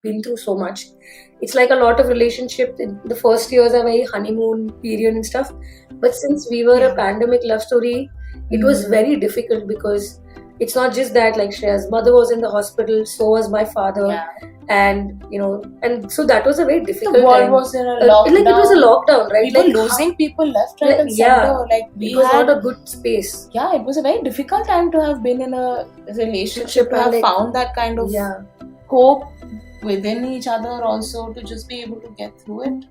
been through so much. It's like a lot of relationship. The first years are very honeymoon period and stuff. But since we were a pandemic love story, it was very difficult because it's not just that, like Shreya's mother was in the hospital, so was my father. And and so that was a very difficult The world time. was in a lockdown. Like it was a lockdown, right? We were losing people left, right, and center. Like it was not a good space. Yeah, it was a very difficult time to have been in a relationship, to have found that kind of hope within each other, also to just be able to get through it.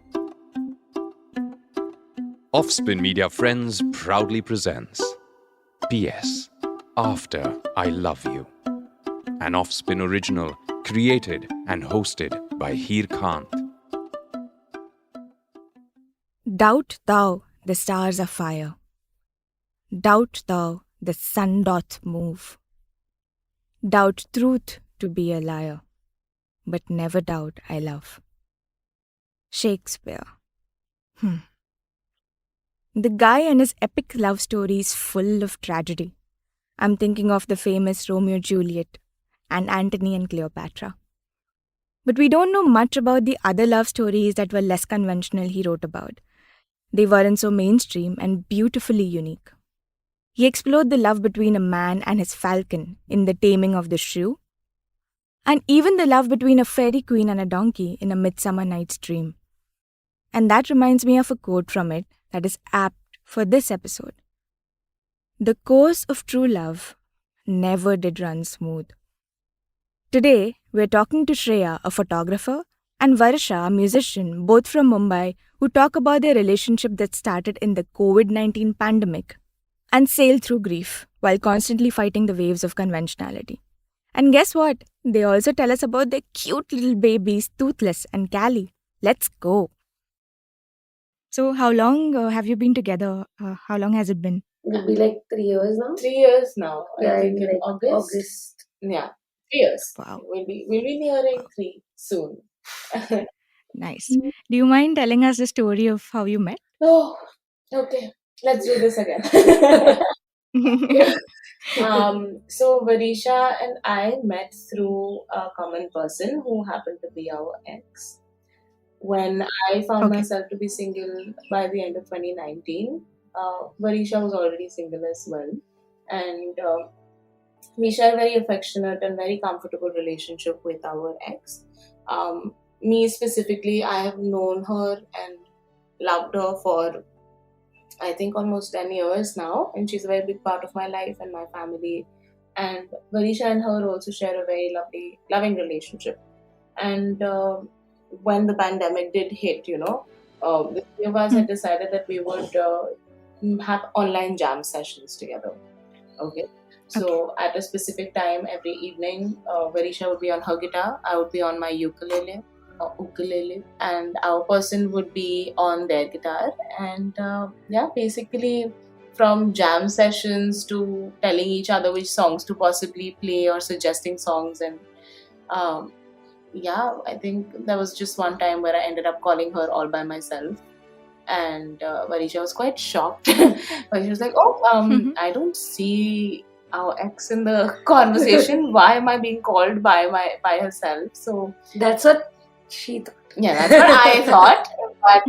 Offspin Media Friends proudly presents P.S. After I Love You, an Offspin original created and hosted by Heer Kant. Doubt thou the stars are fire. Doubt thou the sun doth move. Doubt truth to be a liar, but never doubt I love. Shakespeare. The guy and his epic love story is full of tragedy. I'm thinking of the famous Romeo and Juliet and Antony and Cleopatra. But we don't know much about the other love stories that were less conventional he wrote about. They weren't so mainstream and beautifully unique. He explored the love between a man and his falcon in The Taming of the Shrew, and even the love between a fairy queen and a donkey in A Midsummer Night's Dream. And that reminds me of a quote from it that is apt for this episode. The course of true love never did run smooth. Today, we're talking to Shreya, a photographer, and Varisha, a musician, both from Mumbai, who talk about their relationship that started in the COVID-19 pandemic and sailed through grief while constantly fighting the waves of conventionality. And guess what? They also tell us about their cute little babies, Toothless and Callie. Let's go. So how long have you been together? How long has it been? It'll be like 3 years now. 3 years now. Yeah, I think in like August. Yeah, 3 years. Wow. We'll be nearing 3 soon. Nice. Do you mind telling us the story of how you met? Oh, okay. Let's do this again. So Varisha and I met through a common person who happened to be our ex. When I found myself to be single by the end of 2019, Varisha was already single as well. And we share a very affectionate and very comfortable relationship with our ex. Me specifically, I have known her and loved her for I think almost 10 years now, and she's a very big part of my life and my family. And Varisha and her also share a very loving relationship. And when the pandemic did hit, the three of us had decided that we would have online jam sessions together. Okay. So at a specific time every evening, Varisha would be on her guitar, I would be on my ukulele, and our person would be on their guitar. And basically from jam sessions to telling each other which songs to possibly play or suggesting songs. And I think there was just one time where I ended up calling her all by myself. And Varisha was quite shocked. But she was like, I don't see our ex in the conversation. Why am I being called by herself? So that's what she thought. Yeah, that's what I thought. But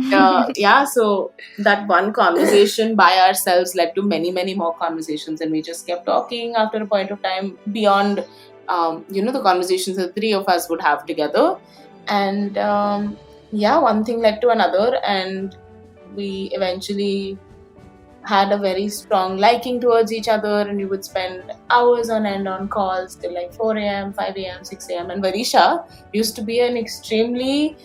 so that one conversation by ourselves led to many, many more conversations, and we just kept talking after a point of time beyond, the conversations the three of us would have together. And one thing led to another, and we eventually had a very strong liking towards each other, and we would spend hours on end on calls till like 4 a.m., 5 a.m., 6 a.m. And Varisha used to be an extremely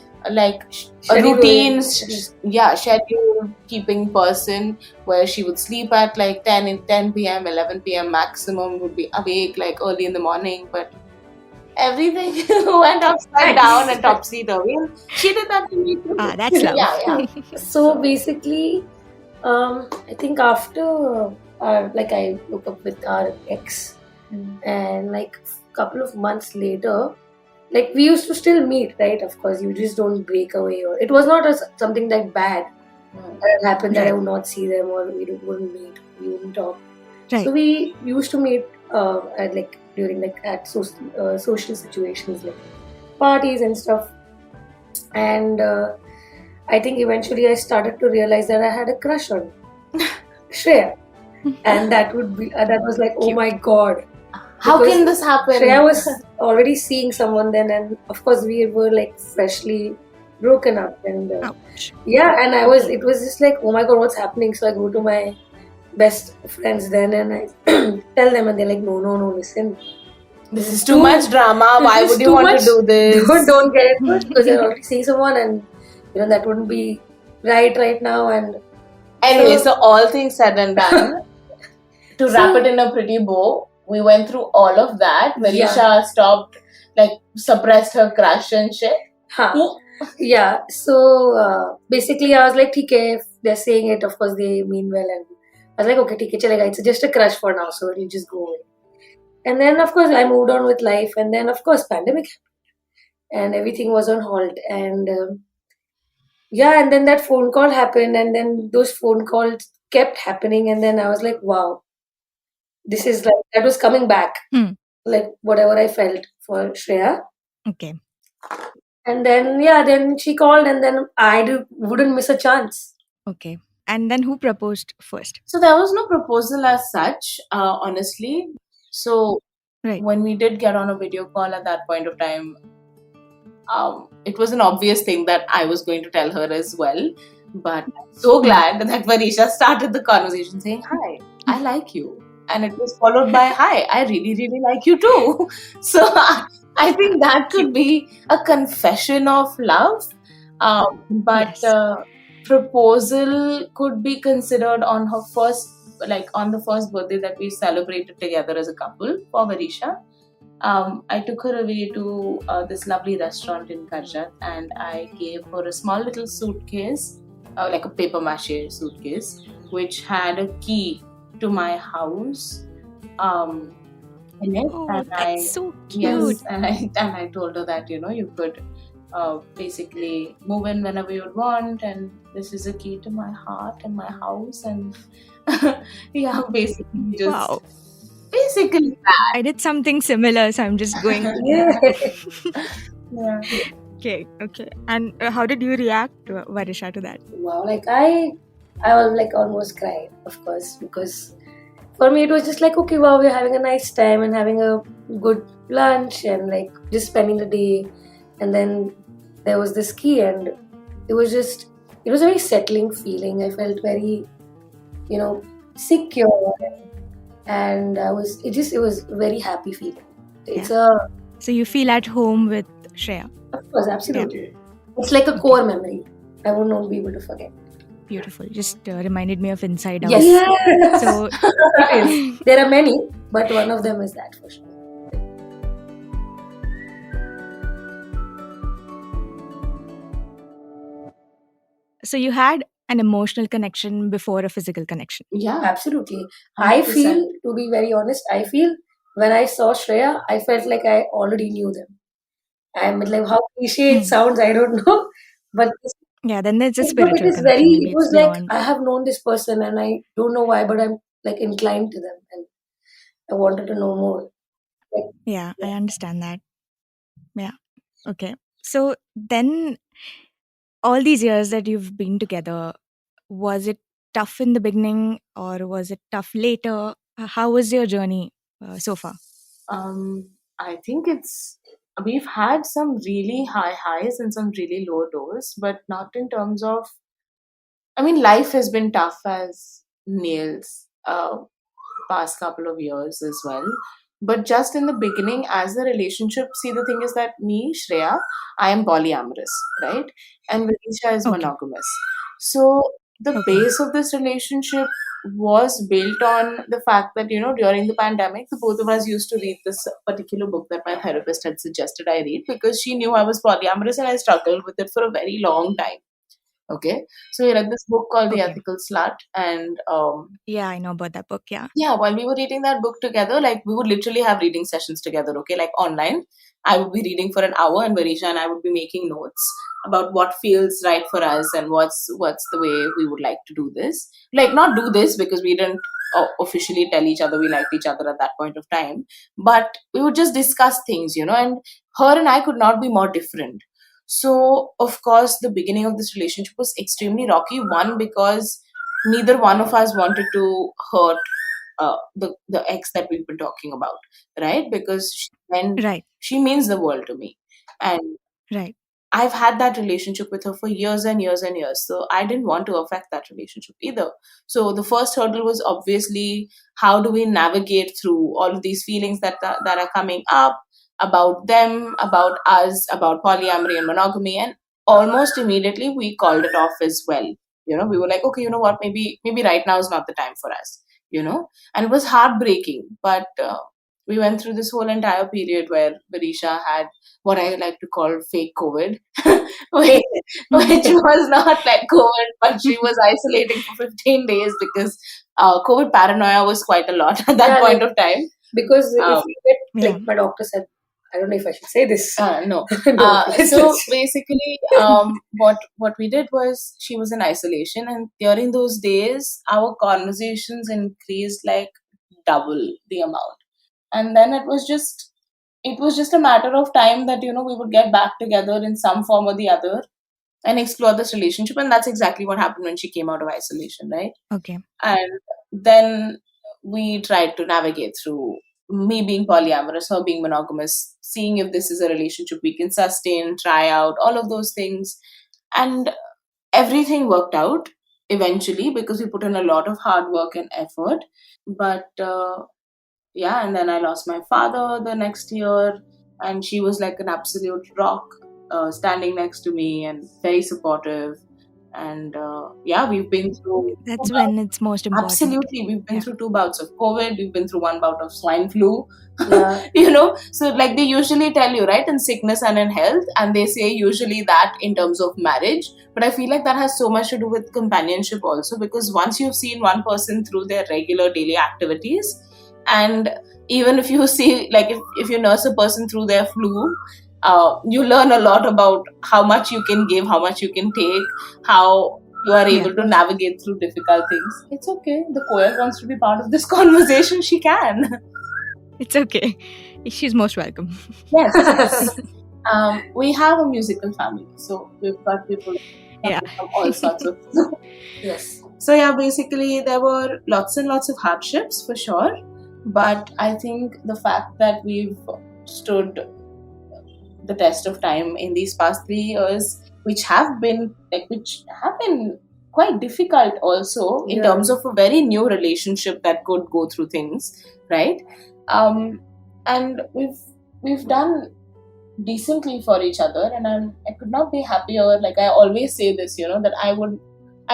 routine, schedule keeping person, where she would sleep at like 10 p.m., 11 p.m. maximum, would be awake like early in the morning, but everything went upside down and topsy-turvy. She did that to me too. That's love. Yeah. So basically, I think after I broke up with our ex, and like a couple of months later, like we used to still meet, right? Of course, you just don't break away, or it was not something that bad that happened that I would not see them, or we wouldn't meet, we wouldn't talk. Right. So we used to meet at social situations, like parties and stuff. And I think eventually I started to realize that I had a crush on Shreya, and that was like, oh Cute. my god. How Because can this happen? Shreya was already seeing someone then, and of course we were like freshly broken up, and Ouch. yeah, and it was just like, oh my god, what's happening? So I go to my best friends then, and I tell them, and they're like, no, no, no, listen, This is too much drama. Why this is would you too want much. to do this? Don't get into it because you're already seeing someone, and that wouldn't be right now. And Anyway, so all things said and done, to wrap it in a pretty bow, we went through all of that. Varisha stopped, suppressed her crush and shit. Yeah, so basically I was like, okay, if they're saying it, of course they mean well, and I was like, okay, okay, chalega, it's just a crush for now, so it'll just go away. And then of course I moved on with life, and then of course pandemic happened, and everything was on hold, and yeah, and then that phone call happened, and then those phone calls kept happening, and then I was like, wow, this is like, that was coming back, like whatever I felt for Shreya. Okay. And then then she called, and then wouldn't miss a chance. Okay. And then who proposed first? So there was no proposal as such, honestly. So when we did get on a video call at that point of time, it was an obvious thing that I was going to tell her as well. But I'm so glad that Varisha started the conversation saying, hi, I like you. And it was followed by, hi, I really, really like you too. So I think that could be a confession of love. But proposal could be considered on her on the first birthday that we celebrated together as a couple for Varisha. I took her away to this lovely restaurant in Karjat, and I gave her a small little suitcase, like a paper mache suitcase, which had a key to my house in it. Oh, and that's so cute. Yes, and I told her that you could basically move in whenever you'd want, and this is a key to my heart and my house, and yeah, basically just basically that. I did something similar, so I'm just going. Yeah. Okay. And how did you react, Varisha, to that? Wow, like I was like almost cried, of course, because for me it was just like, okay, wow, we're having a nice time and having a good lunch and like just spending the day, and then there was this key, and it was a very settling feeling. I felt very, secure, and it was a very happy feeling. So you feel at home with Shreya? Of course, absolutely. It's like a core memory. I would not be able to forget. Beautiful. Just reminded me of Inside Out. Yes. So there are many, but one of them is that for sure. So you had an emotional connection before a physical connection? Yeah, absolutely. 100%. To be very honest, I feel when I saw Shreya, I felt like I already knew them. I'm like, how cliche it sounds, I don't know, but then there's a spiritual connection. It was like, I have known this person, and I don't know why, but I'm like inclined to them, and I wanted to know more. I understand that. Yeah. Okay. So then, all these years that you've been together, was it tough in the beginning or was it tough later? How was your journey so far? I think we've had some really high highs and some really low lows, but not in terms of, life has been tough as nails past couple of years as well. But just in the beginning, as a relationship, see, the thing is that me, Shreya, I am polyamorous, right? And Varisha is monogamous. So the base of this relationship was built on the fact that, during the pandemic, the both of us used to read this particular book that my therapist had suggested I read, because she knew I was polyamorous and I struggled with it for a very long time. Okay, so we read this book called The Okay. Ethical Slut, and Yeah, I know about that book. Yeah. yeah, while we were reading that book together, like we would literally have reading sessions together, okay, like online. I would be reading for an hour, and Varisha and I would be making notes about what feels right for us and what's the way we would like to do this. Like not do this because we didn't officially tell each other we liked each other at that point of time, but we would just discuss things, and her and I could not be more different. So of course, the beginning of this relationship was extremely rocky. One, because neither one of us wanted to hurt the ex that we've been talking about, right? Because Right. she means the world to me, and Right. I've had that relationship with her for years and years and years. So I didn't want to affect that relationship either. So the first hurdle was obviously, how do we navigate through all of these feelings that are coming up about them, about us, about polyamory and monogamy, and almost immediately we called it off as well. We were like, okay, you know what? Maybe right now is not the time for us. And it was heartbreaking, but we went through this whole entire period where Barisha had what I like to call fake COVID, which, which was not like COVID, but she was isolating for 15 days because COVID paranoia was quite a lot at that Yeah, point like of time. because if Um, you get Yeah. like my doctor said, I don't know if I should say this. no. No, So basically, what we did was she was in isolation, and during those days, our conversations increased like double the amount. And then it was just a matter of time that we would get back together in some form or the other and explore this relationship, and that's exactly what happened when she came out of isolation, right? Okay. And then we tried to navigate through me being polyamorous, her being monogamous, seeing if this is a relationship we can sustain, try out, all of those things. And everything worked out eventually because we put in a lot of hard work and effort. But yeah, and then I lost my father the next year, and she was like an absolute rock, standing next to me and very supportive. And yeah, we've been through That's when it's most important. absolutely, we've been Yeah. through 2 bouts of COVID, we've been through 1 bout of swine flu. yeah, So like they usually tell you, right, in sickness and in health, and they say usually that in terms of marriage, but I feel like that has so much to do with companionship also, because once you've seen one person through their regular daily activities, and even if you see, like, if you nurse a person through their flu, you learn a lot about how much you can give, how much you can take, how you are Yeah. able to navigate through difficult things. It's okay. The choir wants to be part of this conversation. She can. It's okay. She's most welcome. Yes. We have a musical family, so we've got people Yeah. coming from all sorts of. yes. So yeah, basically there were lots and lots of hardships for sure, but I think the fact that we've stood the test of time in these past 3 years, which have been quite difficult also in Yeah. terms of a very new relationship that could go through things, right? And we've done decently for each other, and I could not be happier. Like I always say this, that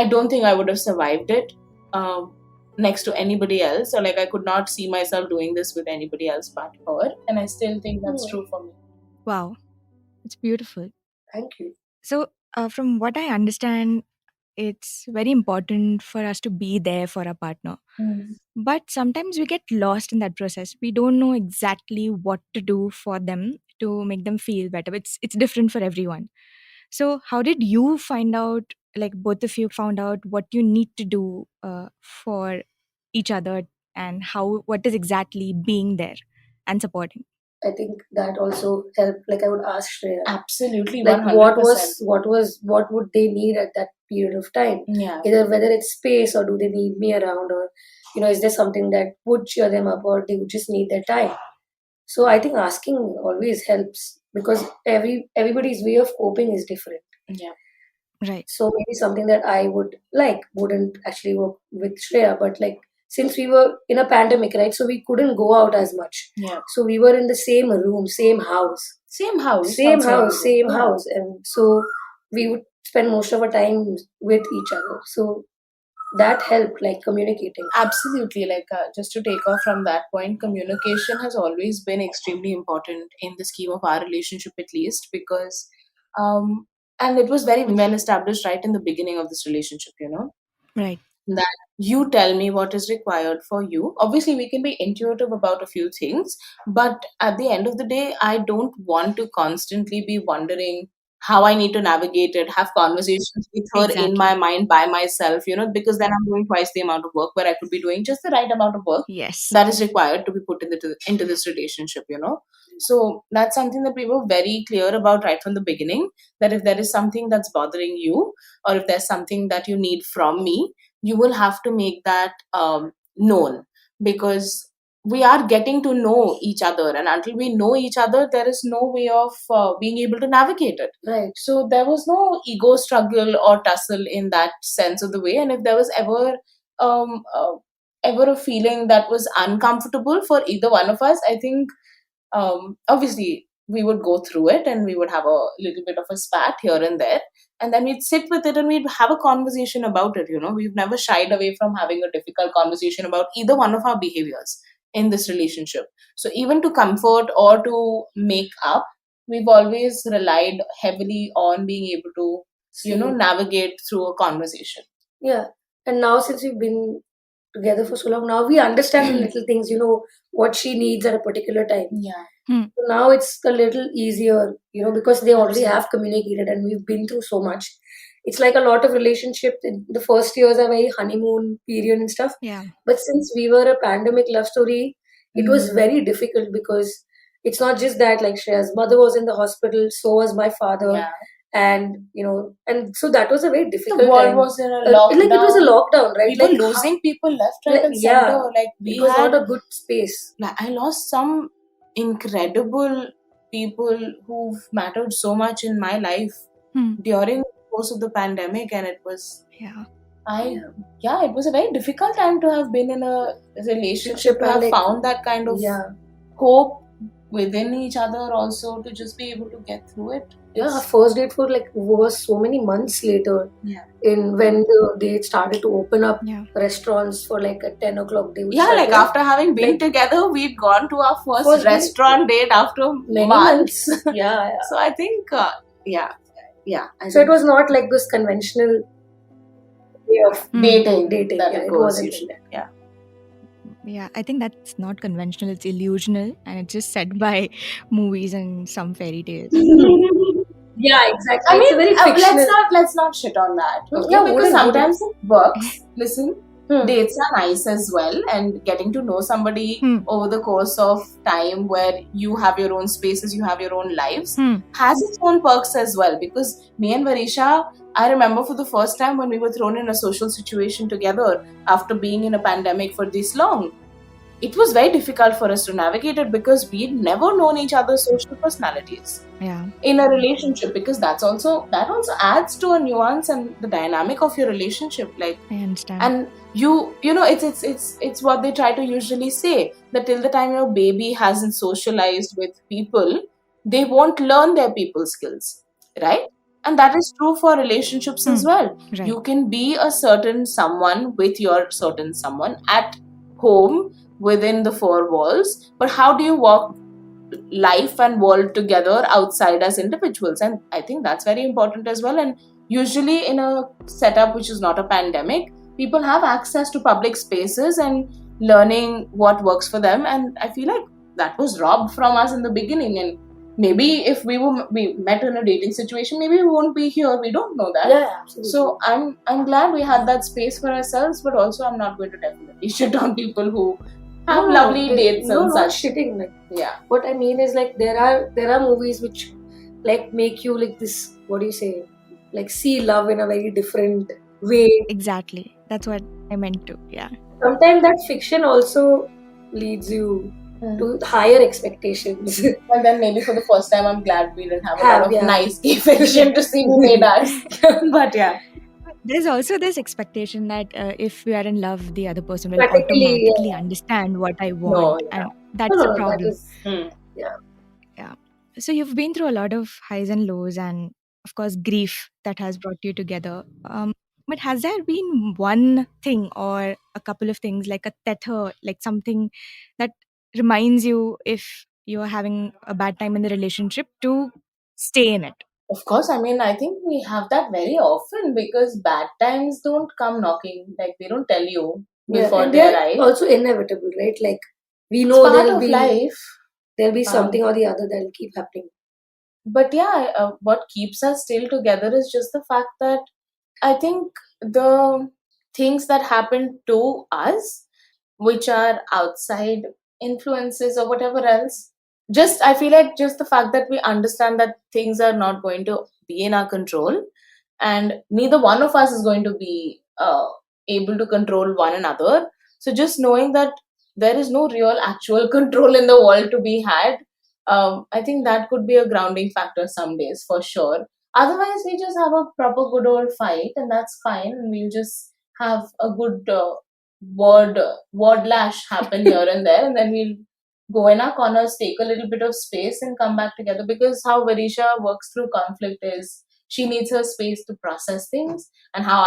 I don't think I would have survived it next to anybody else, or like I could not see myself doing this with anybody else but her, and I still think that's true for me. Wow. It's beautiful. Thank you. So, from what I understand, it's very important for us to be there for our partner. But sometimes we get lost in that process. We don't know exactly what to do for them to make them feel better. It's different for everyone. So, how did you find out? Like both of you found out what you need to do for each other, and how what is exactly being there and supporting. I think that also helped. Like I would ask Shreya, Absolutely, like 100%. what would they need at that period of time? Yeah. Either whether it's space or do they need me around, or is there something that would cheer them up, or they would just need their time. So I think asking always helps because everybody's way of coping is different. Yeah. Right. So maybe something that I wouldn't actually work with Shreya, but like since we were in a pandemic, right? So we couldn't go out as much. Yeah. So we were in the same room, same house, Same house. same outside house, the same room. house, and so we would spend most of our time with each other. So that helped, like communicating. Absolutely. Like, just to take off from that point, communication has always been extremely important in the scheme of our relationship, at least, because and it was very well established right in the beginning of this relationship, Right. that you tell me what is required for you. Obviously, we can be intuitive about a few things, but at the end of the day, I don't want to constantly be wondering how I need to navigate it, have conversations with her in my Exactly. mind by myself, because then I'm doing twice the amount of work where I could be doing just the right amount of work Yes. that is required to be put into this relationship. So that's something that we were very clear about right from the beginning, that if there is something that's bothering you, or if there's something that you need from me, you will have to make that known, because we are getting to know each other, and until we know each other, there is no way of being able to navigate it. Right. So there was no ego struggle or tussle in that sense of the way. And if there was um, uh, ever a feeling that was uncomfortable for either one of us, I think obviously we would go through it and we would have a little bit of a spat here and there, and then we'd sit with it and we'd have a conversation about it. We've never shied away from having a difficult conversation about either one of our behaviors in this relationship. So even to comfort or to make up, we've always relied heavily on being able to navigate through a conversation. Yeah. And now, since we've been together for so long, now we understand the little things, what she needs at a particular time. Yeah. So now it's a little easier, because they already have communicated and we've been through so much. It's like a lot of relationships in the first years are very honeymoon period and stuff. Yeah. But since we were a pandemic love story, it was very difficult because it's not just that, like Shreya's mother was in the hospital, so was my father. Yeah. And and so that was a very difficult The world time. was in a Like it was a lockdown. lockdown, right? We were Like losing people left, right, like, and yeah, center. Like we it was had, not a good space. like, I lost some incredible people who've mattered so much in my life during the course of the pandemic, and it was Yeah. it was a very difficult time to have been in a relationship, to have Like, found that kind of hope within each other, also to just be able to get through it. Yeah, our first date was so many months later. Yeah. In when the date started to open up Yeah. restaurants for like at 10 o'clock. They would Yeah, start like doing- after having been like- together, we'd gone to our first First date. restaurant date after Many months. Yeah. So I think, yeah. So it was not like this conventional way of dating that it it goes wasn't. usually. Yeah. Yeah, I think that's not conventional, it's illusional, and it's just set by movies and some fairy tales. Yeah, exactly. I It's a mean, very fictional. let's not shit on that. Okay? Yeah, Because wouldn't. sometimes it works. Listen, Hmm. dates are nice as well, and getting to know somebody over the course of time, where you have your own spaces, you have your own lives, has its own perks as well. Because me and Varisha, I remember for the first time when we were thrown in a social situation together after being in a pandemic for this long, it was very difficult for us to navigate it because we'd never known each other's social personalities Yeah. in a relationship, because that also adds to a nuance and the dynamic of your relationship. Like, I understand. and it's what they try to usually say, that till the time your baby hasn't socialized with people, they won't learn their people skills, right? And that is true for relationships as well. Right. You can be a certain someone with your certain someone at home within the four walls, but how do you walk life and world together outside as individuals? And I think that's very important as well. And usually in a setup which is not a pandemic, people have access to public spaces and learning what works for them, and I feel like that was robbed from us in the beginning. And maybe if we met in a dating situation, maybe we won't be here. We don't know that. Yeah, absolutely. So I'm glad we had that space for ourselves, but also I'm not going to definitely shit on people who have lovely dates no, and not such. shitting. Like, Yeah. what I mean is, like, there are movies which like make you like this. What do you say? Like, see love in a very different way. Exactly. That's what I meant to. Yeah. Sometimes that fiction also leads you to higher expectations. Well, then maybe for the first time, I'm glad we didn't have a lot of Yeah. nice gay fiction to see who made us. But yeah. There's also this expectation that if we are in love, the other person will Practically, automatically understand what I want, yeah. and that's No, a that problem. is- Yeah. So you've been through a lot of highs and lows, and of course, grief that has brought you together. But has there been one thing or a couple of things, like a tether, like something that reminds you if you're having a bad time in the relationship to stay in it? Of course, I mean, I think we have that very often because bad times don't come knocking. Like, they don't tell you Yeah, before and they they're arrive. also inevitable, right? Like we It's know part of life. there'll be something Um, or the other that'll keep happening. but yeah, what keeps us still together is just the fact that I think the things that happen to us, which are outside influences or whatever else, just I feel like just the fact that we understand that things are not going to be in our control, and neither one of us is going to be able to control one another. So just knowing that there is no real actual control in the world to be had, I think that could be a grounding factor some days for sure. Otherwise, we just have a proper good old fight, and that's fine. And we'll just have a good word lash happen here and there, and then we'll go in our corners, take a little bit of space, and come back together. Because how Varisha works through conflict is she needs her space to process things, and how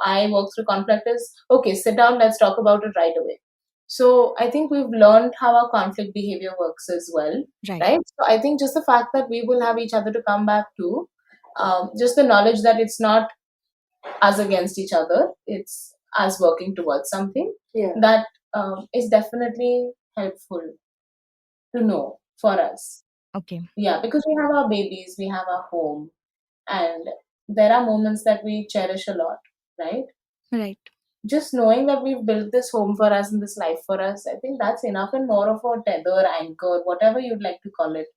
I work through conflict is okay. Sit down, let's talk about it right away. So I think we've learned how our conflict behavior works as well, Right. right? So I think just the fact that we will have each other to come back to, just the knowledge that it's not us against each other, it's us working towards something, Yeah. that is definitely helpful to know for us. Okay. Yeah, because we have our babies, we have our home, and there are moments that we cherish a lot, right? Right. Just knowing that we've built this home for us and this life for us, I think that's enough, and more of a tether, anchor, whatever you'd like to call it.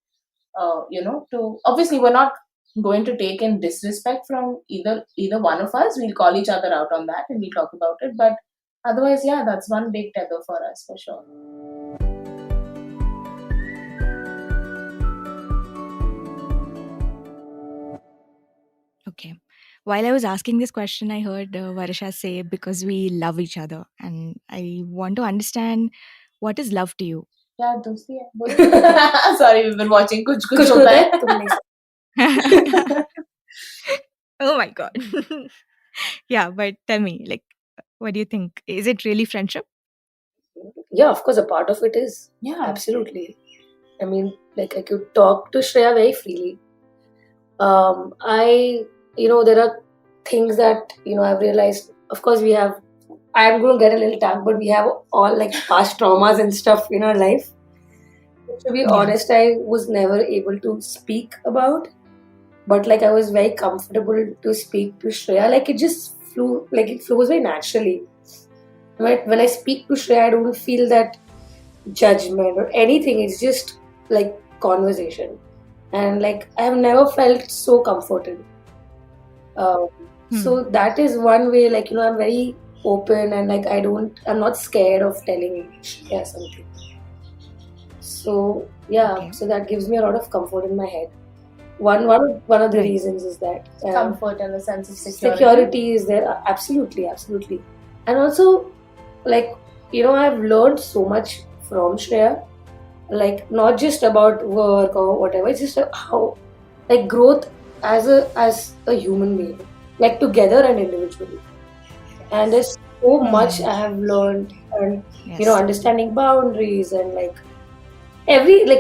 To obviously we're not going to take in disrespect from either one of us. We'll call each other out on that and we'll talk about it. But otherwise, yeah, that's one big tether for us for sure. Okay. While I was asking this question, I heard Varisha say, because we love each other. And I want to understand, what is love to you? Yeah, dosti hai. बोलो. Sorry, we've been watching कुछ कुछ कुछ होता होता है. है तुम नहीं Oh my God. Yeah, but tell me, like, what do you think? Is it really friendship? Yeah, of course, a part of it is. Yeah. Absolutely. I mean, like I could talk to Shreya very freely. There are things that, I've realized, of course, I'm going to get a little tongue, but we have all like past traumas and stuff in our life. To be Yeah. honest, I was never able to speak about, but like I was very comfortable to speak to Shreya. Like it flows very naturally. When I speak to Shreya, I don't feel that judgment or anything. It's just like conversation, and like I have never felt so comforted. So that is one way. Like I'm very open, and like I'm not scared of telling Shreya something. So yeah, Okay. so that gives me a lot of comfort in my head. One of the Right. reasons is that Comfort and a sense of security. security is there. Absolutely, absolutely. And also, like, I've learned so much from Shreya, like not just about work or whatever. It's just how, like, growth as a human being, like together and individually. And there's so much I have learned, and Yes. understanding boundaries and like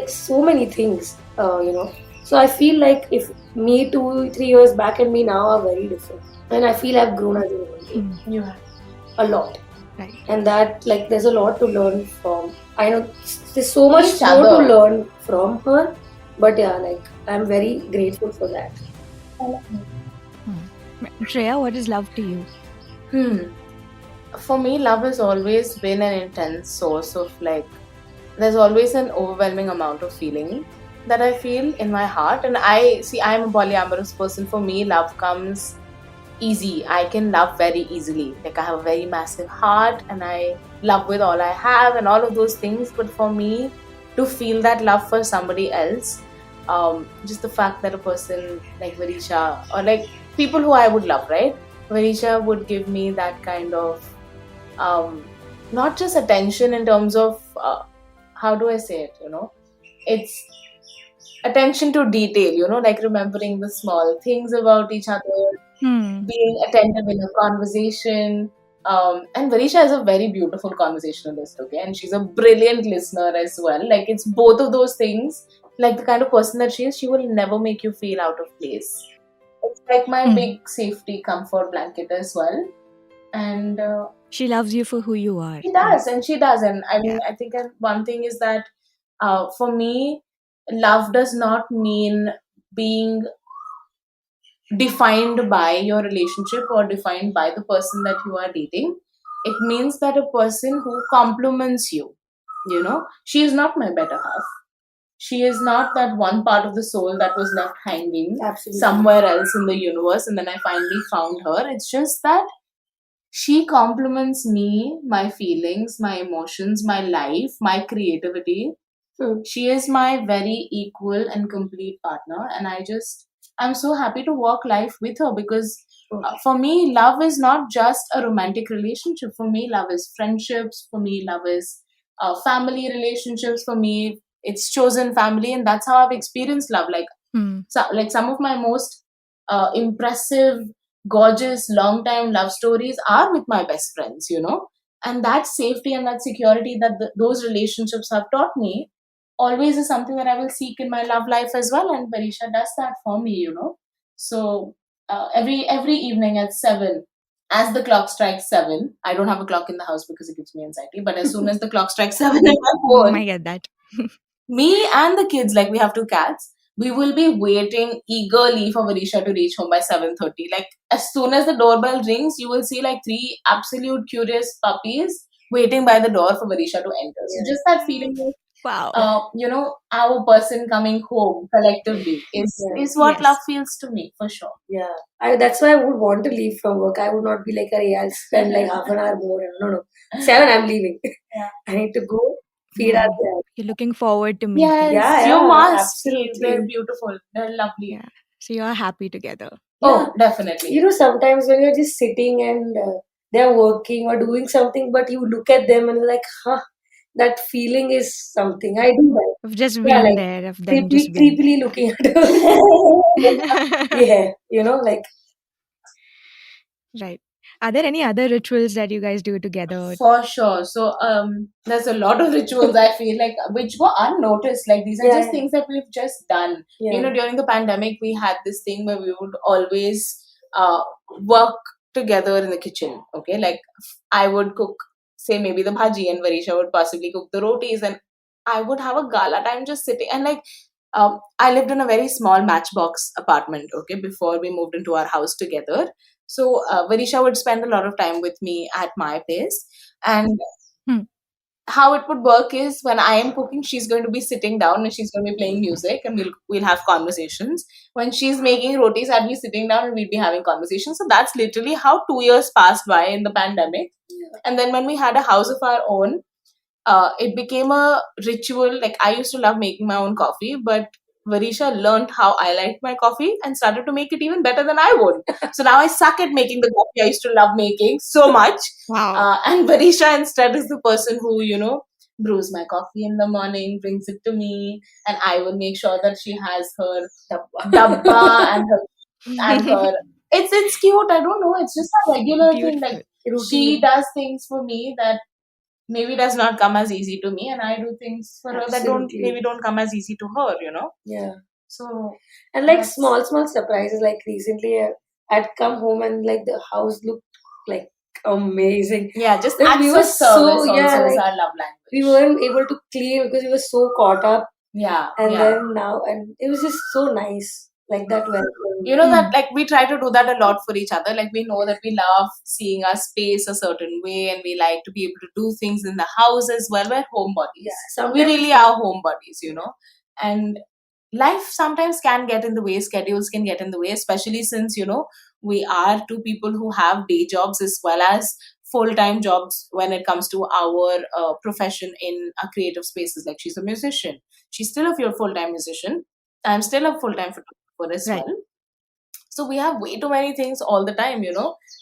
so many things. So I feel like if me 2-3 years back and me now are very different, and I feel I've grown as a human being You have. a lot. Right. And that, like, there's a lot to learn from. I know there's so much Each more other. to learn from her, but yeah, like I'm very grateful for that. Shreya, what is love to you? For me, love has always been an intense source of there's always an overwhelming amount of feeling that I feel in my heart. And I'm a polyamorous person. For me, love comes easy. I can love very easily. Like, I have a very massive heart and I love with all I have and all of those things. But for me, to feel that love for somebody else, just the fact that a person like Varisha, or like people who I would love, right? Varisha would give me that kind of not just attention in terms of how do I say it, it's attention to detail, like remembering the small things about each other, being attentive in a conversation. And Varisha is a very beautiful conversationalist, okay, and she's a brilliant listener as well. Like, it's both of those things like the kind of person that she is, she will never make you feel out of place. It's like my big safety comfort blanket as well. And She loves you for who you are. she does, and she does. And I mean, Yeah. I think one thing is that for me, love does not mean being defined by your relationship or defined by the person that you are dating. It means that a person who compliments you, she is not my better half. She is not that one part of the soul that was left hanging Absolutely. somewhere else in the universe and then I finally found her. It's just that she compliments me, my feelings, my emotions, my life, my creativity. She is my very equal and complete partner, and I'm so happy to walk life with her because for me, love is not just a romantic relationship. For me, love is friendships. For me, love is family relationships. For me, it's chosen family, and that's how I've experienced love. Like some of my most impressive, gorgeous, long time love stories are with my best friends, and that safety and that security that those relationships have taught me always is something that I will seek in my love life as well. And Varisha does that for me, So every evening at 7, as the clock strikes 7, I don't have a clock in the house because it gives me anxiety. But as soon as the clock strikes 7 in my phone, I get that. me and the kids, like we have 2 cats, we will be waiting eagerly for Varisha to reach home by 7:30. Like as soon as the doorbell rings, you will see like 3 absolute curious puppies waiting by the door for Varisha to enter. So just that feeling of Wow. our person coming home collectively is what Yes. love feels to me for sure. Yeah. That's why I would want to leave from work. I would not be like, "Hey, I'll spend like half an hour more." No. 7, I'm leaving. Yeah. I need to go feed our cat. You're looking forward to meeting. Yes, Yeah, you yeah, must. absolutely. They're beautiful. They're lovely. Yeah. So you're happy together. Yeah, definitely. Sometimes when you're just sitting and they're working or doing something, but you look at them and like, huh, that feeling is something. I do that. Of just Yeah, being like there, of them just being creepily looking at her. Yeah, like right. Are there any other rituals that you guys do together? For sure. So there's a lot of rituals I feel like which go unnoticed. Like these are just things that we've just done. During the pandemic we had this thing where we would always work together in the kitchen. Okay. Like I would cook, say maybe the bhaji, and Varisha would possibly cook the rotis, and I would have a gala time just sitting and like I lived in a very small matchbox apartment, okay, before we moved into our house together. So Varisha would spend a lot of time with me at my place. And Hmm. how it would work is when I am cooking, she's going to be sitting down and she's going to be playing music and we'll have conversations. When she's making rotis, I'd be sitting down and we'd be having conversations. So that's literally how 2 years passed by in the pandemic. And then when we had a house of our own, it became a ritual. Like I used to love making my own coffee, but Varisha learned how I liked my coffee and started to make it even better than I would. So now I suck at making the coffee I used to love making so much. Wow. And Varisha instead is the person who, brews my coffee in the morning, brings it to me, and I will make sure that she has her dabba and her. It's cute. I don't know. It's just a regular thing. Beautiful. Like she does things for me that maybe does not come as easy to me, and I do things for her that don't come as easy to her. Yeah. So And like that's- small surprises. Like recently, I'd come home and like the house looked like amazing. yeah, just Like, acts we were of service so- also yeah, is like, our love language. We weren't able to clean because we were so caught up. Yeah, And yeah. then now, and it was just so nice. Like that welcome. That like we try to do that a lot for each other. Like we know that we love seeing our space a certain way, and we like to be able to do things in the house as well. We're homebodies. Yeah, We really are homebodies, and life sometimes can get in the way, schedules can get in the way, especially since we are two people who have day jobs as well as full-time jobs when it comes to our profession in creative spaces. Like she's a musician, she's still a full-time musician, I'm still a full-time photographer as Right. well. So we have way too many things all the time,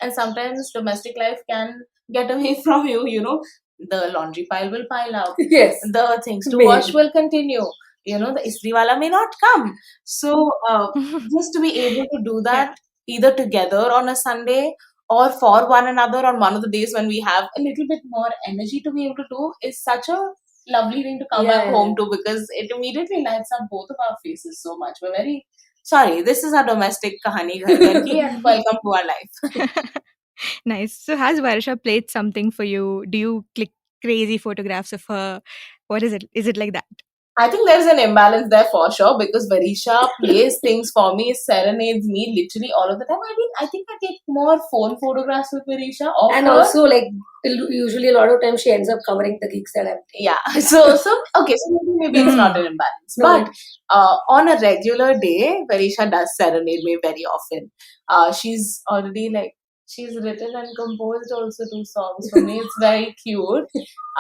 and sometimes domestic life can get away from you. The laundry pile will pile up, Yes. the things to Maybe. wash will continue, the istri wala may not come. So just to be able to do that either together on a Sunday or for one another on one of the days when we have a little bit more energy to be able to do is such a lovely thing to come Yeah, back yeah, home yeah. to, because it immediately lights up both of our faces so much. We're very sorry. This is our domestic kahani ghar घर की, and welcome to our life. Nice. So has Varisha played something for you? Do you click crazy photographs of her? What is it? Is it like that? I think there's an imbalance there for sure, because Varisha plays things for me, serenades me literally all of the time. I mean, I think I take more phone photographs with Varisha of And her. also, like, usually a lot of times she ends up covering the gigs that I'm playing. Yeah. So okay. So maybe it's not an imbalance, No, but on a regular day, Varisha does serenade me very often. She's already like she's written and composed also 2 songs for me. It's very cute.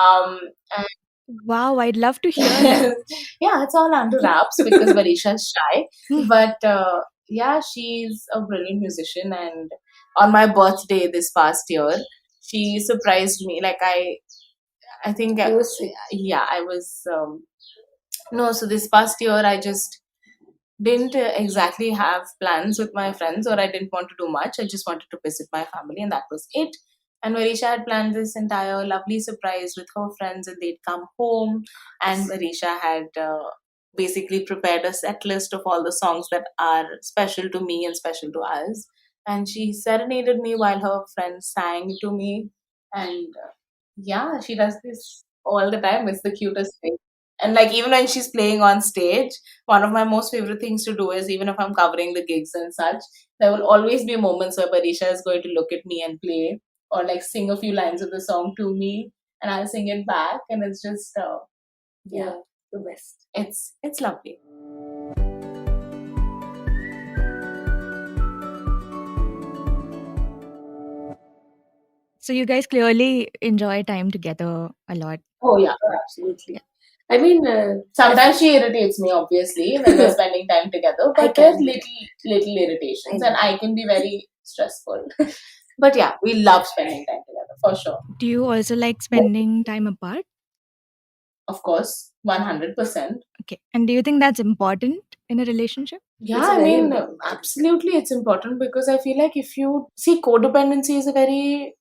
Um, Wow, I'd love to hear that. yeah, it's all under wraps because Varisha's shy. But yeah, she's a brilliant musician. And on my birthday this past year, she surprised me. Like I think, You were sick. yeah, I was. No, so this past year, I just didn't exactly have plans with my friends, or I didn't want to do much. I just wanted to visit my family, and that was it. And Marisha had planned this entire lovely surprise with her friends, and they'd come home. And Marisha had basically prepared a set list of all the songs that are special to me and special to us. And she serenaded me while her friends sang to me. And yeah, she does this all the time. It's the cutest thing. And like even when she's playing on stage, one of my most favorite things to do is, even if I'm covering the gigs and such, there will always be moments where Barisha is going to look at me and play, or like sing a few lines of the song to me, and I'll sing it back, and it's just yeah, Yeah, the best. it's lovely. So you guys clearly enjoy time together a lot. Oh yeah. Absolutely. I mean, Sometimes she irritates me, obviously, when we're spending time together. I But there's can. little irritations, I and I can be very stressful. But yeah, we love spending time together for sure. Do you also like spending time apart? Of course, 100%. Okay. And do you think that's important in a relationship? Yeah, It's I very mean, important. absolutely, it's important, because I feel like if you see, codependency is a very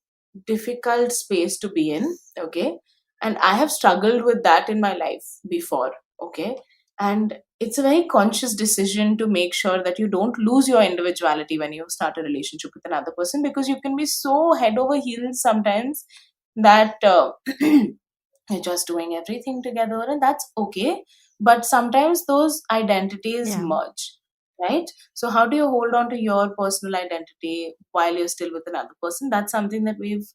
difficult space to be in, okay? And I have struggled with that in my life before, okay? And it's a very conscious decision to make sure that you don't lose your individuality when you start a relationship with another person, because you can be so head over heels sometimes that you're just doing everything together, and that's okay. But sometimes those identities Yeah. merge, right? So how do you hold on to your personal identity while you're still with another person? That's something that we've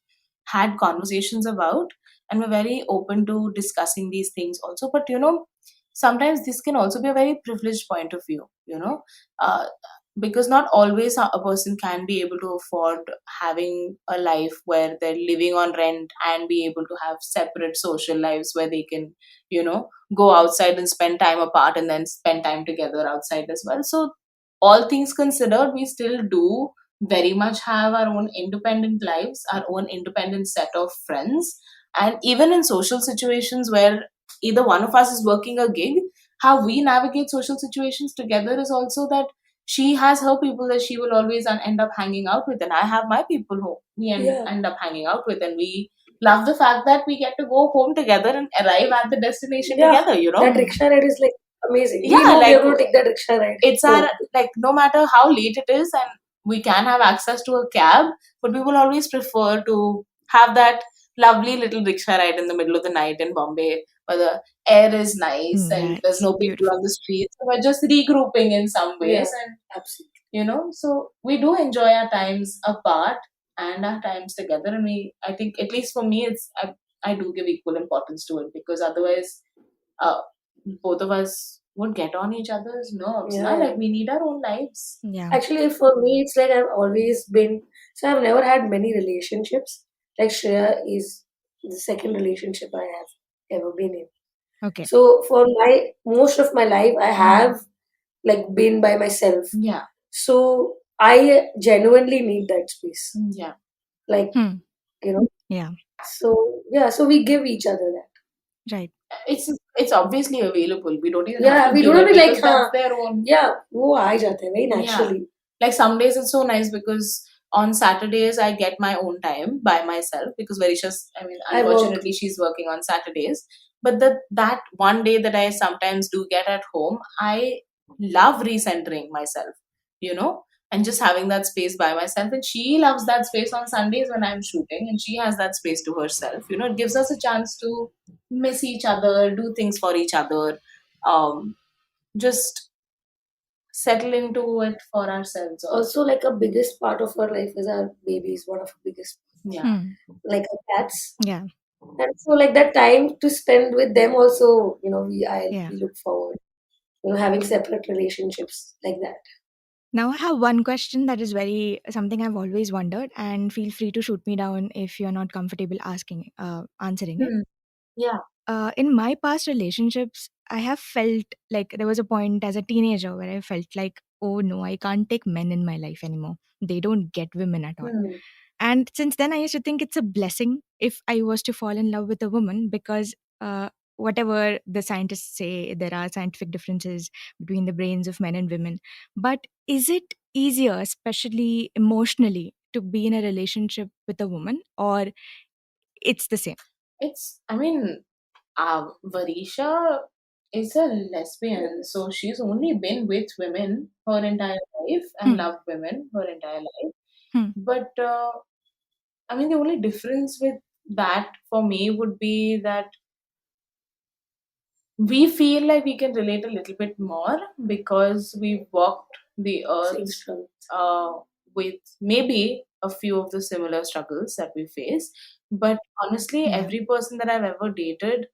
had conversations about, and we're very open to discussing these things also. But sometimes this can also be a very privileged point of view, uh, because not always a person can be able to afford having a life where they're living on rent and be able to have separate social lives where they can go outside and spend time apart and then spend time together outside as well. So all things considered, we still do very much have our own independent lives, our own independent set of friends. And even in social situations where either one of us is working a gig, how we navigate social situations together is also that she has her people that she will always end up hanging out with, and I have my people who we Yeah. end up hanging out with. And we love the fact that we get to go home together and arrive at the destination Yeah, together, that rickshaw ride is like amazing. We Yeah, know we like are going to take that rickshaw ride. it's our, like, no matter how late it is and we can have access to a cab, but we will always prefer to have that lovely little rickshaw ride in the middle of the night in Bombay, where the air is nice Yeah, and there's it's no people beautiful. on the streets. So we're just regrouping in some ways. Yeah. And Absolutely. so we do enjoy our times apart and our times together. And I think, at least for me, I do give equal importance to it, because otherwise uh, both of us would get on each other's nerves. Yeah, Nah? yeah. Like, we need our own lives. Yeah. Actually, for me, it's like I've always been. So I've never had many relationships. Like Shreya is the second relationship I have ever been in. Okay. So for most of my life, I have like been by myself. Yeah. So I genuinely need that space. Yeah. Like, Hmm. Yeah. So yeah, so we give each other that. Right. It's obviously available. We don't even Yeah, have to we give don't have it, to like, because that's their own. Yeah, वो आ ही जाते हैं very naturally. Like, some days it's so nice because on Saturdays I get my own time by myself, because Varisha's, I work. unfortunately she's working on Saturdays. But that one day that I sometimes do get at home, I love recentering myself, you know, and just having that space by myself. And she loves that space on Sundays when I'm shooting, and she has that space to herself. You know, it gives us a chance to miss each other, do things for each other, just settle into it for ourselves Also, like a biggest part of our life is our babies. One of the biggest, Yeah. like our cats. Yeah. And so, like that time to spend with them, also, Yeah. we look forward. Having separate relationships like that. Now I have one question that is very something I've always wondered, and feel free to shoot me down if you're not comfortable answering it. Hmm. Yeah. In my past relationships, I have felt like there was a point as a teenager where I felt like, oh no, I can't take men in my life anymore. They don't get women at all. Hmm. And since then, I used to think it's a blessing if I was to fall in love with a woman because whatever the scientists say, there are scientific differences between the brains of men and women. But is it easier, especially emotionally, to be in a relationship with a woman, or it's the same? I mean, Varisha is a lesbian, so she's only been with women her entire life and Hmm. loved women her entire life. Hmm. But I mean, the only difference with that for me would be that we feel like we can relate a little bit more because we've walked the earth Same strength. uh, with maybe a few of the similar struggles that we face. But honestly, Yeah. every person that I've ever dated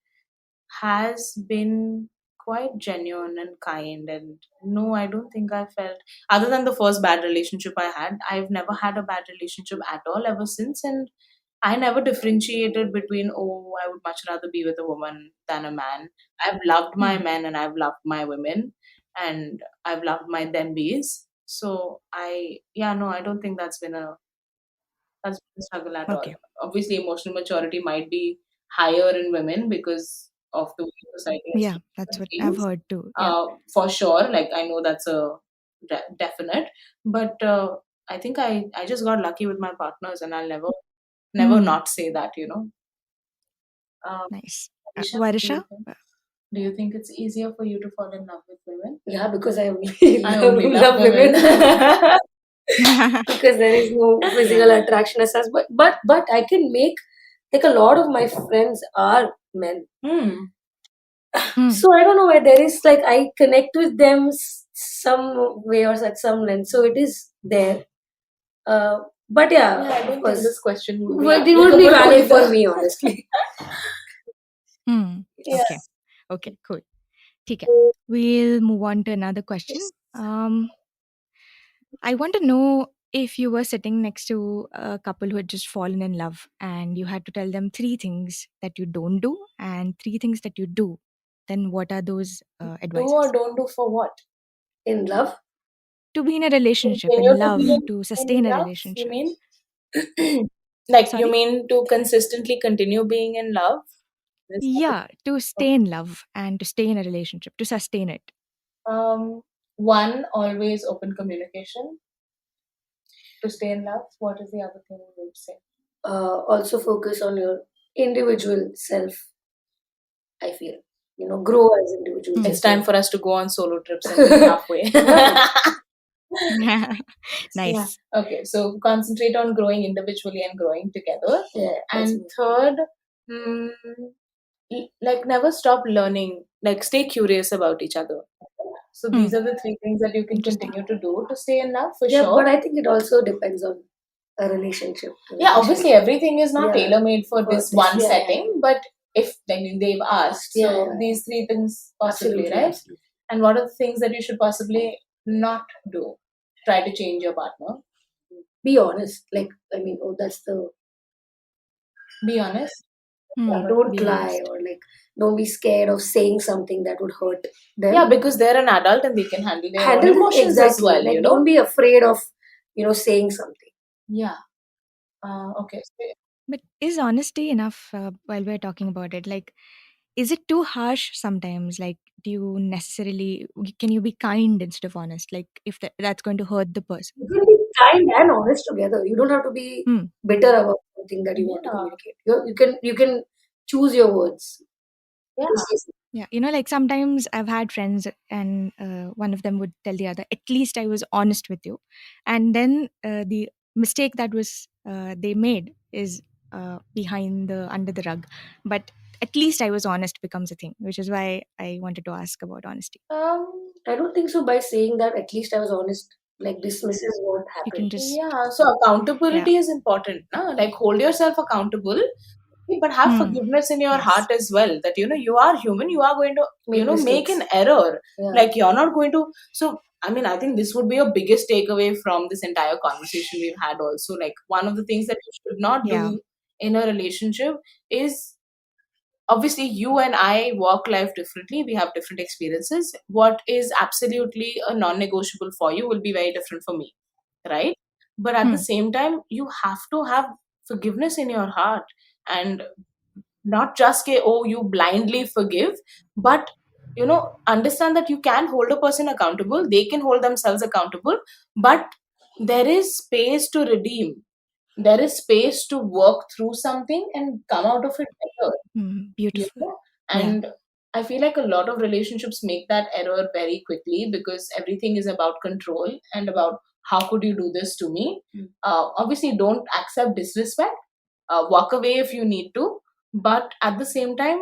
has been quite genuine and kind. And no, I don't think I felt, other than the first bad relationship I had, I've never had a bad relationship at all ever since. And I never differentiated between, oh, I would much rather be with a woman than a man. I've loved my Hmm. men and I've loved my women and I've loved my them bees. So yeah, no, I don't think that's been a struggle at all. Okay. Obviously, emotional maturity might be higher in women because of the way society has Yeah, that's treated what I've things. heard too. Yeah. For sure, like I know that's a definite, but I think I just got lucky with my partners, and I'll never Hmm. not say that. You know, um, Nice. Aisha, Varisha? do you think it's easier for you to fall in love with women? Yeah, because I only I only love love women. women. Because there is no physical attraction as such. But I can make, like, a lot of my friends are men. Hmm. Hmm. So I don't know why there is, like, I connect with them some way or at some length. So it is there. Uh, but yeah, Yeah, I of don't think course, this question would be it would be applicable to valid for either. me, honestly. Hmm. Yeah. Okay. Okay, cool. ठीक है. We'll move on to another question. I want to know if you were sitting next to a couple who had just fallen in love and you had to tell them three things that you don't do and three things that you do, then what are those Do or advices? don't do for what? In love, To be in a relationship, Continue in to be love, to in sustain a love, you relationship. mean? Like, you Sorry? mean to consistently continue being in love? This Yeah, to stay in love and to stay in a relationship, to sustain it. um, one, always open communication. To stay in love, what is the other thing you would say? also focus on your individual self. I feel, grow as individuals Hmm. It's as time well. for us to go on solo trips and meet halfway. Yeah. Nice. Okay. So concentrate on growing individually and growing together. Yeah, that's And me. third, mm, like never stop learning. Like stay curious about each other. So Hmm. these are the three things that you can Interesting. continue to do to stay in love for Yeah, sure. but I think it also depends on a relationship. Yeah, obviously everything is not Yeah. tailor made for this this, one yeah. setting, but if they've asked, so Yeah. these three things possibly, Absolutely, right? absolutely. And what are the things that you should possibly not do? Try to change your partner. Be honest. Like, that's the. Be honest. Hmm. Don't Be lie, honest. or like, don't be scared of saying something that would hurt them. Yeah, because they're an adult and they can handle their own Handle it emotions as exactly. well, Like, you don't know? be afraid of, saying something. Yeah. Okay. But is honesty enough while we're talking about it? Like, is it too harsh sometimes? Like, do you necessarily, can you be kind instead of honest? Like, if that's going to hurt the person? You can be kind and honest together. You don't have to be Hmm. bitter about something that you want to Yeah. communicate. You can choose your words. Yeah. Yeah, like sometimes I've had friends, and one of them would tell the other, at least I was honest with you. And then the mistake that was they made is behind under the rug. But at least I was honest becomes a thing, which is why I wanted to ask about honesty. I don't think so. By saying that, at least I was honest, like dismisses what You can happened. just, Yeah, so accountability is important. Na? Like hold yourself accountable, but have forgiveness in your heart as well. That you are human. You are going to make an error. Yeah. Like you're not going to. So I mean, I think this would be a biggest takeaway from this entire conversation we've had. Also, like one of the things that you should not Yeah. do in a relationship is, obviously you and I walk life differently. We have different experiences. What is absolutely a non-negotiable for you will be very different for me, right? But at the same time, you have to have forgiveness in your heart, and not just say, oh, you blindly forgive, but understand that you can hold a person accountable. They can hold themselves accountable, but there is space to redeem. There is space to work through something and come out of it better. Beautiful. And I feel like a lot of relationships make that error very quickly because everything is about control and about how could you do this to me. Obviously, don't accept disrespect. Walk away if you need to, but at the same time,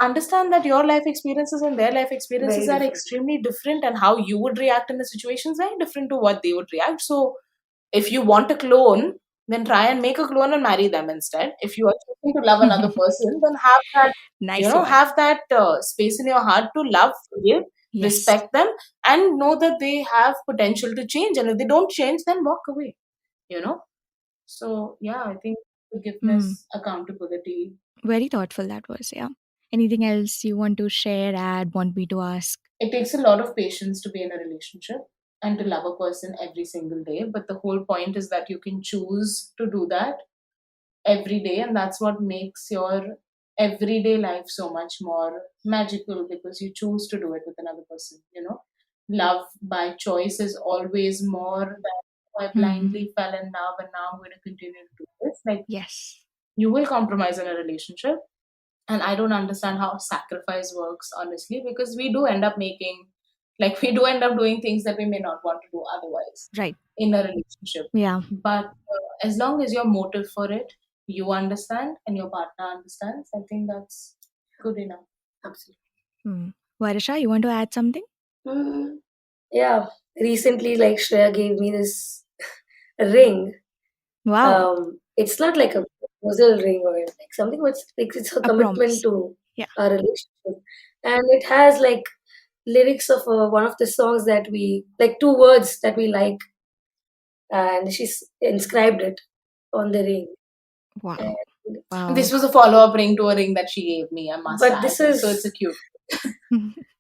understand that your life experiences and their life experiences are extremely different, and how you would react in the situation is very different to what they would react. So if you want a clone, then try and make a clone and marry them instead. If you are choosing to love another person, then have that Nice one. have that space in your heart to love, forgive, respect them, and know that they have potential to change. And if they don't change, then walk away. So yeah, I think forgiveness, accountability. Very thoughtful that was, yeah. Anything else you want to share, add, want me to ask? It takes a lot of patience to be in a relationship and to love a person every single day. But the whole point is that you can choose to do that every day, and that's what makes your everyday life so much more magical, because you choose to do it with another person. Love by choice is always more than, "Oh, I blindly fell in love and now I'm going to continue to do this." Like, Yes. you will compromise in a relationship, and I don't understand how sacrifice works, honestly, because we do end up doing things that we may not want to do otherwise Right. in a relationship. Yeah. But as long as your motive for it, you understand and your partner understands, I think that's good enough. Absolutely. Varisha, you want to add something? Yeah. Recently, like Shreya gave me this ring. Wow. It's not like a proposal ring or like something, but it's a commitment promise. to Yeah. our relationship, and it has like lyrics of one of the songs that we like, two words that we like, and she's inscribed it on the ring. Wow. And, Wow. This was a follow-up ring to a ring that she gave me, I must but add. this is So it's a cute.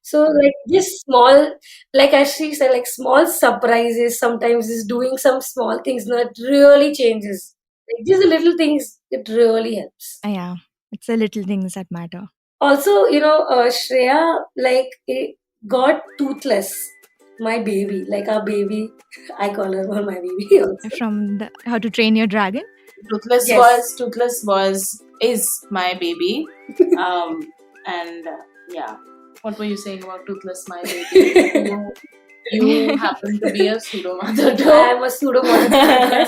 so like this small, like as she said, like small surprises sometimes is doing some small things that really changes. Like these little things, it really helps. Yeah. It's the little things that matter. Also, Shreya, like, got toothless. My baby, like our baby, I call her my baby also. From the How to Train Your Dragon? Yes. Toothless is my baby. And yeah. What were you saying about Toothless, my baby? You happen to be a pseudo mother too. I am a pseudo mother to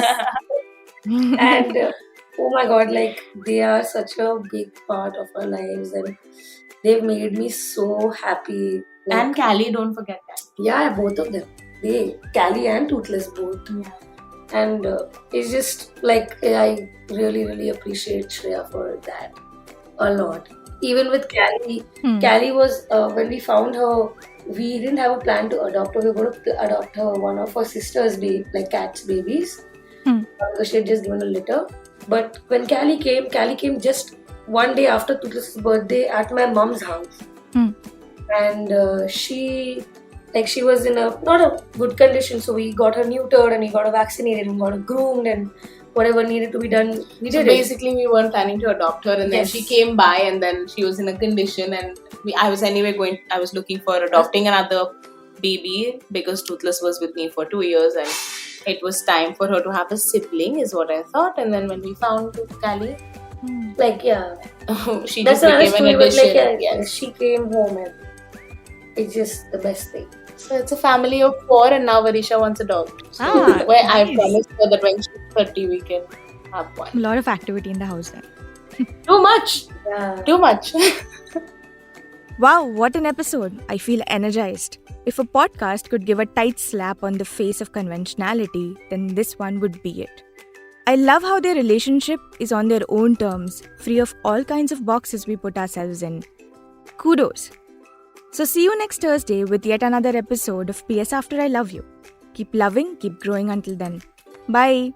Toothless. And oh my god, like they are such a big part of our lives, and they've made me so happy. Like, And Callie, don't forget that. yeah, both of them. Callie and Toothless both. Yeah. And it's just like I really, really appreciate Shreya for that a lot. Even with Callie, Callie was when we found her, we didn't have a plan to adopt her. We were going to adopt her, one of her sister's like cat's babies, because she had just given a litter. But when Callie came just one day after Toothless' birthday at my mom's house, and she was in not a good condition, so we got her neutered and we got her vaccinated and got her groomed, and whatever needed to be done, we did. Basically, we weren't planning to adopt her, and then she came by, and then she was in a condition, and I was looking for adopting another baby because Toothless was with me for 2 years, and it was time for her to have a sibling, is what I thought. And then when we found Callie, Like, yeah. She That's just another became story, an but like, addition. yeah, Yes. she came home and it's just the best thing. So it's a family of 4, and now Varisha wants a dog. So where I nice. promised her that when she's 30, we can have A one. lot of activity in the house then. Too much. Yeah. Too much. Wow, what an episode. I feel energized. If a podcast could give a tight slap on the face of conventionality, then this one would be it. I love how their relationship is on their own terms, free of all kinds of boxes we put ourselves in. Kudos. So see you next Thursday with yet another episode of PS After I Love You. Keep loving, keep growing until then. Bye.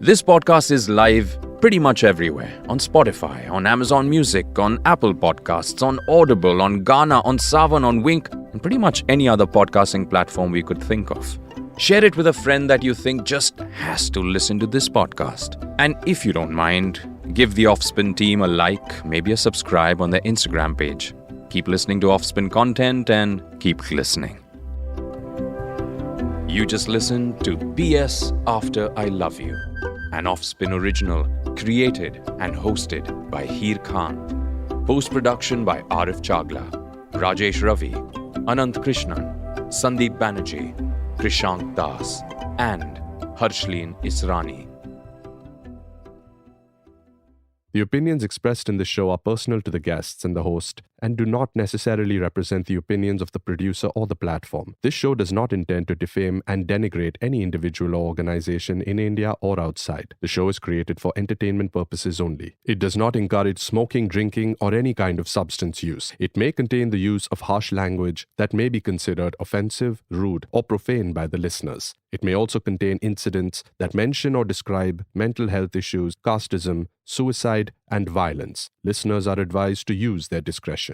This podcast is live pretty much everywhere. On Spotify, on Amazon Music, on Apple Podcasts, on Audible, on Gaana, on Savan, on Wink, and pretty much any other podcasting platform we could think of. Share it with a friend that you think just has to listen to this podcast. And if you don't mind, give the Offspin team a like, maybe a subscribe on their Instagram page. Keep listening to Offspin content and keep listening. You just listened to PS After I Love You, an Offspin original created and hosted by Heer Khan. Post-production by Arif Chagla, Rajesh Ravi, Anant Krishnan, Sandeep Banerjee, Krishank Das, and Harshlin Israni. The opinions expressed in this show are personal to the guests and the host and do not necessarily represent the opinions of the producer or the platform. This show does not intend to defame and denigrate any individual or organization in India or outside. The show is created for entertainment purposes only. It does not encourage smoking, drinking, or any kind of substance use. It may contain the use of harsh language that may be considered offensive, rude, or profane by the listeners. It may also contain incidents that mention or describe mental health issues, casteism, suicide, and violence. Listeners are advised to use their discretion.